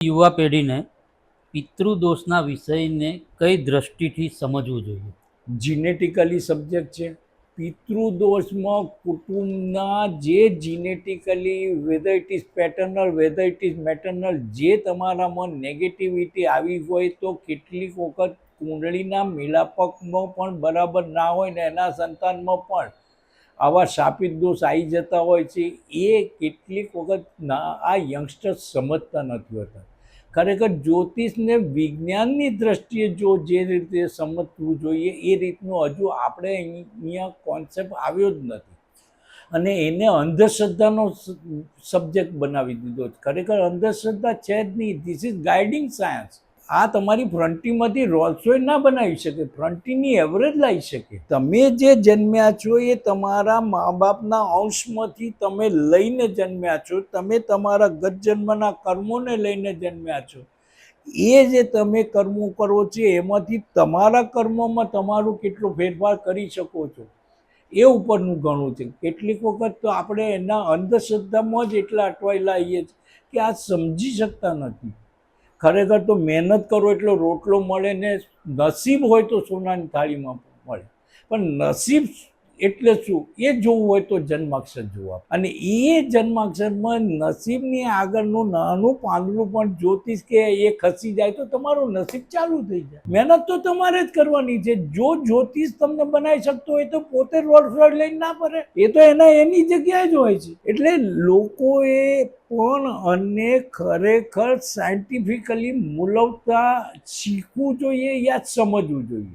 યુવા પેઢીને પિતૃદોષના વિષયને કઈ દ્રષ્ટિથી સમજવું જોઈએ? જીનેટિકલી સબ્જેક્ટ છે. પિતૃદોષમાં કુટુંબના જે genetically whether it is paternal whether it is maternal જે તમારામાં નેગેટિવિટી આવી હોય તો કેટલીક વખત કુંડળીના મિલાપકમાં પણ બરાબર ના હોય ને એના સંતાનમાં પણ આવા શાપિત દોષ આવી જતા હોય છે. એ કેટલીક વખત આ યંગસ્ટર્સ સમજતા નથી હોતા. ખરેખર જ્યોતિષને વિજ્ઞાનની દ્રષ્ટિએ જો જે રીતે સમજવું જોઈએ એ રીતનું હજુ આપણે અહીંયા કોન્સેપ્ટ આવ્યો જ નથી અને એને અંધશ્રદ્ધાનો સબ્જેક્ટ બનાવી દીધો છે. ખરેખર અંધશ્રદ્ધા છે જ નહીં. This is guiding science. આ તમારી ફ્રન્ટીમાંથી રોલ્સરોય ના બનાવી શકે, ફ્રન્ટીની એવરેજ લાવી શકે. તમે જે જન્મ્યા છો એ તમારા મા બાપના અંશમાંથી તમે લઈને જન્મ્યા છો. તમે તમારા ગત જન્મના કર્મોને લઈને જન્મ્યા છો. એ જે તમે કર્મો કરો છો એમાંથી તમારા કર્મોમાં તમારું કેટલો ફેરફાર કરી શકો છો એ ઉપરનું ઘણું છે. કેટલીક વખત તો આપણે એના અંધશ્રદ્ધામાં જ એટલા અટવાયેલા આવીએ છીએ કે આ સમજી શકતા નથી. ખરેખર તો મહેનત કરો એટલો રોટલો મળે ને નસીબ હોય તો સોનાની થાળીમાં મળે. પણ નસીબ એટલે શું એ જોવું હોય તો જન્માક્ષર જોવા. અને એ જન્માક્ષરમાં નસીબની આગળનું નાનું પાંદડું પણ જ્યોતિષ કે એ ખસી જાય તો તમારું નસીબ ચાલુ થઈ જાય. મહેનત તો તમારે જ કરવાની છે. જો જ્યોતિષ તમને બનાવી શકતો હોય તો પોતે રોલ્સ રોયસ લઈને ના ફરે. એ તો એની જગ્યાએ જ હોય છે. એટલે લોકોએ પણ અને ખરેખર સાયન્ટિફિકલી મૂલવતા શીખવું જોઈએ યા સમજવું જોઈએ.